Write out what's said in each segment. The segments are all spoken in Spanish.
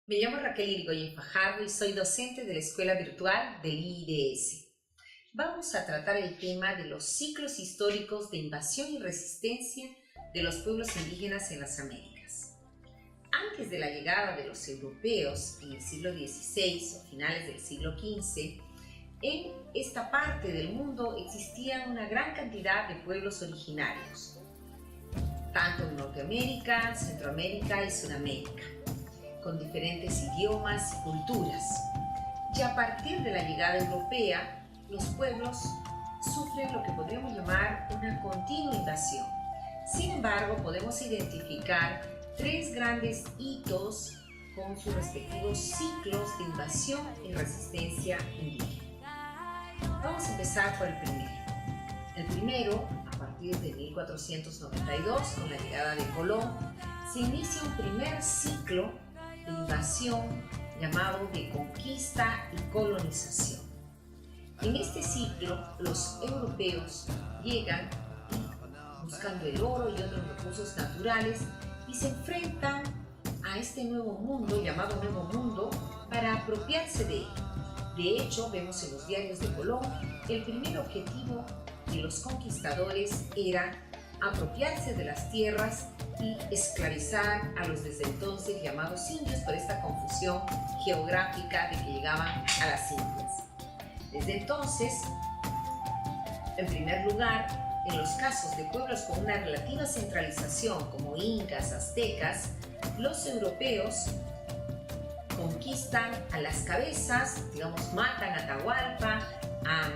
Me llamo Raquel Irigoyen Fajardo y soy docente de la Escuela Virtual del IIDS. Vamos a tratar el tema de los ciclos históricos de invasión y resistencia de los pueblos indígenas en las Américas. Antes de la llegada de los europeos en el siglo XVI o finales del siglo XV, en esta parte del mundo existían una gran cantidad de pueblos originarios, tanto en Norteamérica, Centroamérica y Sudamérica, con diferentes idiomas y culturas. Y a partir de la llegada europea, los pueblos sufren lo que podríamos llamar una continua invasión. Sin embargo, podemos identificar tres grandes hitos con sus respectivos ciclos de invasión y resistencia indígena. Vamos a empezar por el primero. El primero, a partir de 1492, con la llegada de Colón, se inicia un primer ciclo de invasión llamado de conquista y colonización. En este ciclo, los europeos llegan buscando el oro y otros recursos naturales y se enfrentan a este nuevo mundo, llamado Nuevo Mundo, para apropiarse de él. De hecho, vemos en los diarios de Colón, el primer objetivo de los conquistadores era apropiarse de las tierras y esclavizar a los desde entonces llamados indios por esta confusión geográfica de que llegaban a las Indias. Desde entonces, en primer lugar, en los casos de pueblos con una relativa centralización como incas, aztecas, los europeos conquistan a las cabezas, matan a Atahualpa, a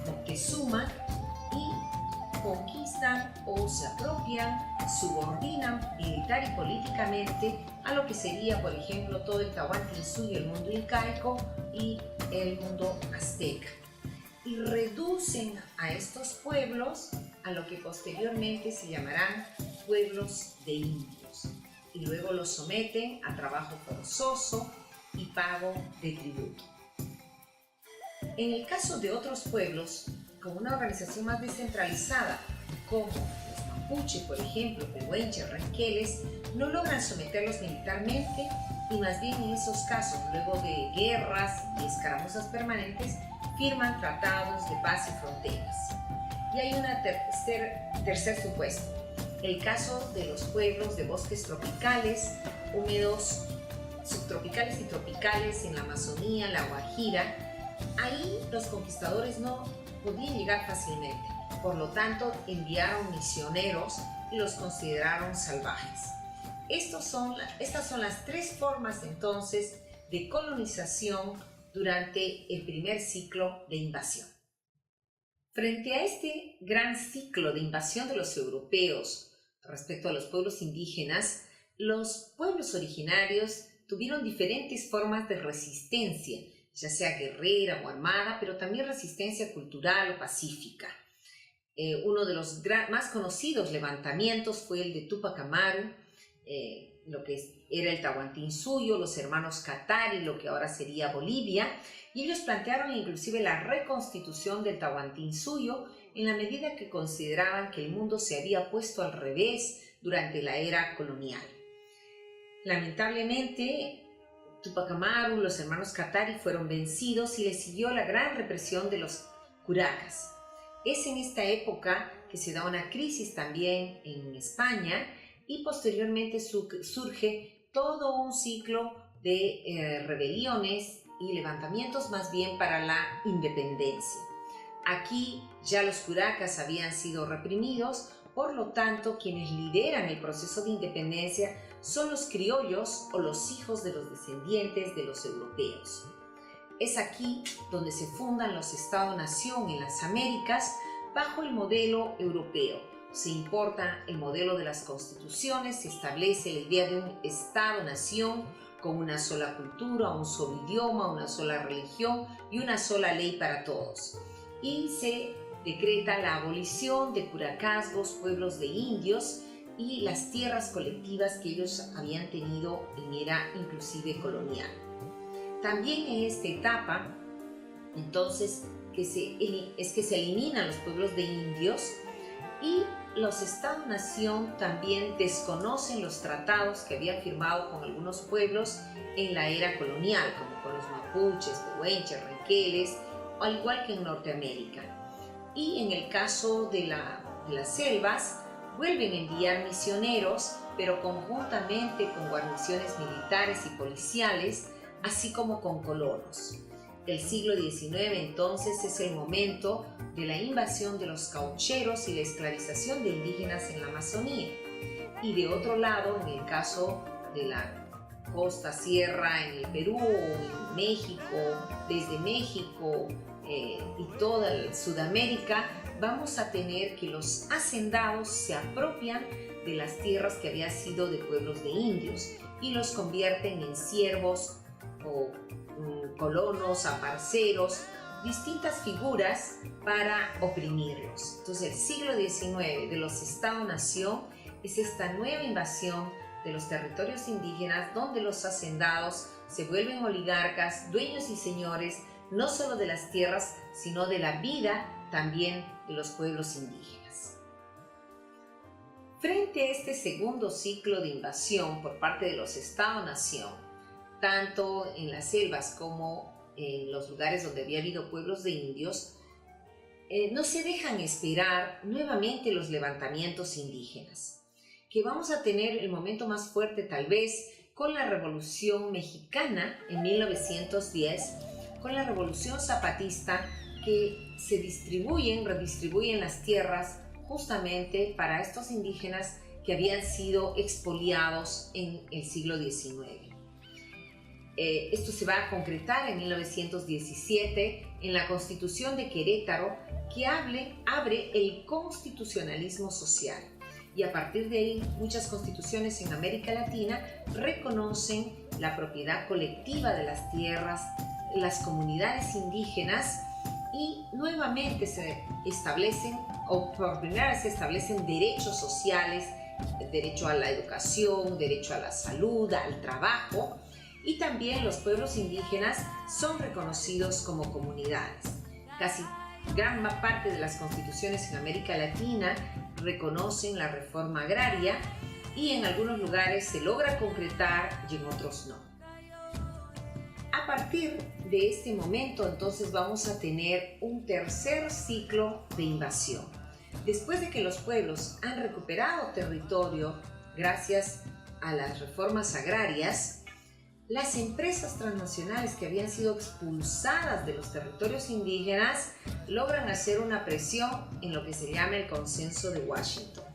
Moctezuma y conquistan o se apropian, subordinan militar y políticamente a lo que sería, por ejemplo, todo el Tahuantinsuyo, el mundo incaico y el mundo azteca. Y reducen a estos pueblos a lo que posteriormente se llamarán pueblos de indios. Y luego los someten a trabajo forzoso y pago de tributo. En el caso de otros pueblos, con una organización más descentralizada, como los mapuche, por ejemplo, pehuenches, ranqueles, no logran someterlos militarmente y más bien en esos casos, luego de guerras y escaramuzas permanentes, firman tratados de paz y fronteras. Y hay un tercer supuesto, el caso de los pueblos de bosques tropicales, húmedos, subtropicales y tropicales en la Amazonía, la Guajira. Ahí los conquistadores no podían llegar fácilmente, por lo tanto enviaron misioneros y los consideraron salvajes. Estas son las tres formas entonces de colonización durante el primer ciclo de invasión. Frente a este gran ciclo de invasión de los europeos respecto a los pueblos indígenas, los pueblos originarios tuvieron diferentes formas de resistencia, ya sea guerrera o armada, pero también resistencia cultural o pacífica. Uno de los más conocidos levantamientos fue el de Túpac Amaru, lo que era el Tahuantinsuyo, los hermanos Katari, lo que ahora sería Bolivia, y ellos plantearon inclusive la reconstitución del Tahuantinsuyo en la medida que consideraban que el mundo se había puesto al revés durante la era colonial. Lamentablemente, Túpac Amaru, los hermanos Katari fueron vencidos y les siguió la gran represión de los curacas. Es en esta época que se da una crisis también en España y posteriormente surge todo un ciclo de rebeliones y levantamientos más bien para la independencia. Aquí ya los curacas habían sido reprimidos, por lo tanto quienes lideran el proceso de independencia son los criollos o los hijos de los descendientes de los europeos. Es aquí donde se fundan los Estado-nación en las Américas bajo el modelo europeo. Se importa el modelo de las constituciones, se establece la idea de un Estado-nación con una sola cultura, un solo idioma, una sola religión y una sola ley para todos. Y se decreta la abolición de curacazgos, pueblos de indios y las tierras colectivas que ellos habían tenido en era inclusive colonial. También en esta etapa, entonces, que se eliminan los pueblos de indios y los Estados-nación también desconocen los tratados que habían firmado con algunos pueblos en la era colonial, como con los mapuches, pehuenches, renqueles, al igual que en Norteamérica. Y en el caso de las selvas, vuelven a enviar misioneros, pero conjuntamente con guarniciones militares y policiales, así como con colonos. El siglo XIX entonces es el momento de la invasión de los caucheros y la esclavización de indígenas en la Amazonía. Y de otro lado, en el caso de la costa sierra en el Perú, en México, desde México y toda Sudamérica, vamos a tener que los hacendados se apropian de las tierras que habían sido de pueblos de indios y los convierten en siervos o colonos, aparceros, distintas figuras para oprimirlos. Entonces el siglo XIX de los Estados-nación es esta nueva invasión de los territorios indígenas donde los hacendados se vuelven oligarcas, dueños y señores no solo de las tierras, sino de la vida también de los pueblos indígenas. Frente a este segundo ciclo de invasión por parte de los Estados-nación, tanto en las selvas como en los lugares donde había habido pueblos de indios, no se dejan esperar nuevamente los levantamientos indígenas, que vamos a tener el momento más fuerte tal vez con la Revolución Mexicana en 1910, con la Revolución Zapatista, que se redistribuyen las tierras justamente para estos indígenas que habían sido expoliados en el siglo XIX. Esto se va a concretar en 1917 en la Constitución de Querétaro, que abre el constitucionalismo social. Y a partir de ahí, muchas constituciones en América Latina reconocen la propiedad colectiva de las tierras, las comunidades indígenas, y nuevamente se establecen, o por primera vez se establecen derechos sociales, derecho a la educación, derecho a la salud, al trabajo, y también los pueblos indígenas son reconocidos como comunidades. Casi gran parte de las constituciones en América Latina reconocen la reforma agraria y en algunos lugares se logra concretar y en otros no. A partir de este momento, entonces, vamos a tener un tercer ciclo de invasión. Después de que los pueblos han recuperado territorio gracias a las reformas agrarias, las empresas transnacionales que habían sido expulsadas de los territorios indígenas logran hacer una presión en lo que se llama el Consenso de Washington.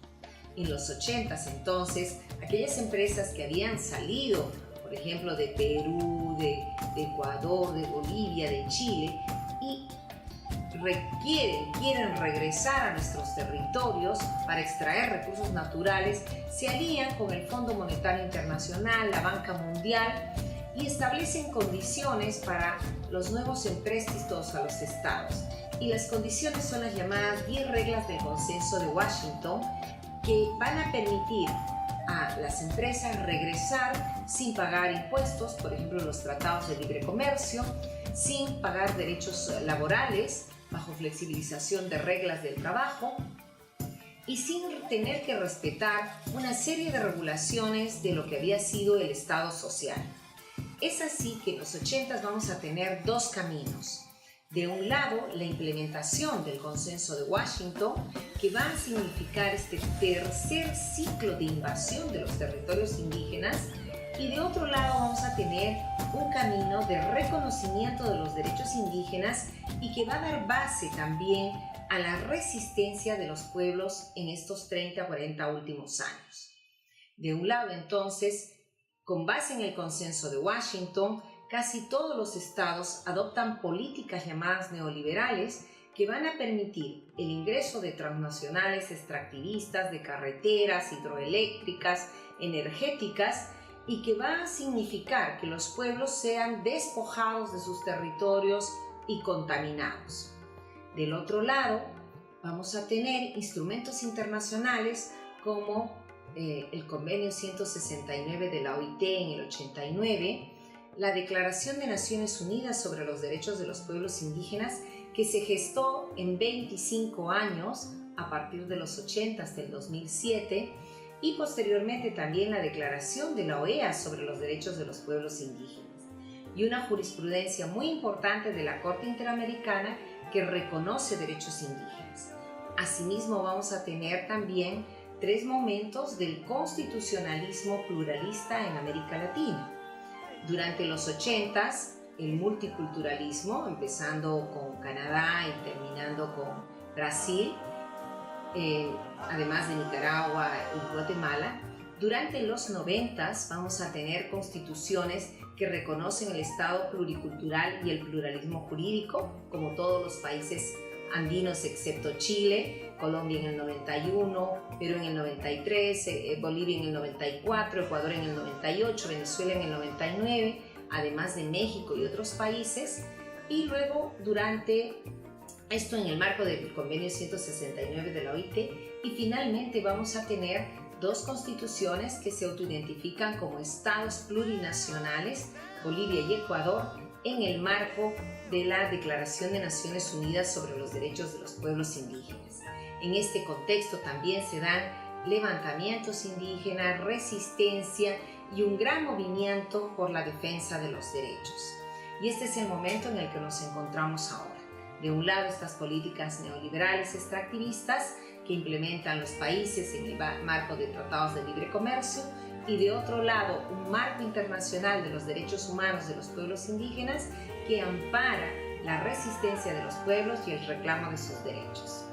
En los 80s, entonces, aquellas empresas que habían salido, por ejemplo, de Perú, de Ecuador, de Bolivia, de Chile, y quieren regresar a nuestros territorios para extraer recursos naturales, se alían con el Fondo Monetario Internacional, la Banca Mundial, y establecen condiciones para los nuevos empréstitos a los estados. Y las condiciones son las llamadas 10 reglas del Consenso de Washington, que van a permitir a las empresas regresar sin pagar impuestos, por ejemplo los tratados de libre comercio, sin pagar derechos laborales, bajo flexibilización de reglas del trabajo y sin tener que respetar una serie de regulaciones de lo que había sido el Estado social. Es así que en los 80s vamos a tener dos caminos. De un lado, la implementación del Consenso de Washington, que va a significar este tercer ciclo de invasión de los territorios indígenas, y de otro lado vamos a tener un camino de reconocimiento de los derechos indígenas y que va a dar base también a la resistencia de los pueblos en estos 30 40 últimos años. De un lado, entonces, con base en el Consenso de Washington, casi todos los estados adoptan políticas llamadas neoliberales que van a permitir el ingreso de transnacionales extractivistas, de carreteras, hidroeléctricas, energéticas, y que va a significar que los pueblos sean despojados de sus territorios y contaminados. Del otro lado, vamos a tener instrumentos internacionales como el Convenio 169 de la OIT en el 89, la Declaración de Naciones Unidas sobre los Derechos de los Pueblos Indígenas, que se gestó en 25 años a partir de los 80 hasta el 2007 y posteriormente también la Declaración de la OEA sobre los Derechos de los Pueblos Indígenas y una jurisprudencia muy importante de la Corte Interamericana que reconoce derechos indígenas. Asimismo, vamos a tener también 3 momentos del constitucionalismo pluralista en América Latina. Durante los 80s, el multiculturalismo, empezando con Canadá y terminando con Brasil, además de Nicaragua y Guatemala. Durante los 90s vamos a tener constituciones que reconocen el Estado pluricultural y el pluralismo jurídico, como todos los países andinos excepto Chile, Colombia en el 91, Perú en el 93, Bolivia en el 94, Ecuador en el 98, Venezuela en el 99, además de México y otros países. Y luego, durante esto en el marco del convenio 169 de la OIT, y finalmente vamos a tener 2 constituciones que se autoidentifican como estados plurinacionales, Bolivia y Ecuador, en el marco de la Declaración de Naciones Unidas sobre los Derechos de los Pueblos Indígenas. En este contexto también se dan levantamientos indígenas, resistencia y un gran movimiento por la defensa de los derechos. Y este es el momento en el que nos encontramos ahora. De un lado, estas políticas neoliberales extractivistas que implementan los países en el marco de tratados de libre comercio, y de otro lado, un marco internacional de los derechos humanos de los pueblos indígenas que ampara la resistencia de los pueblos y el reclamo de sus derechos.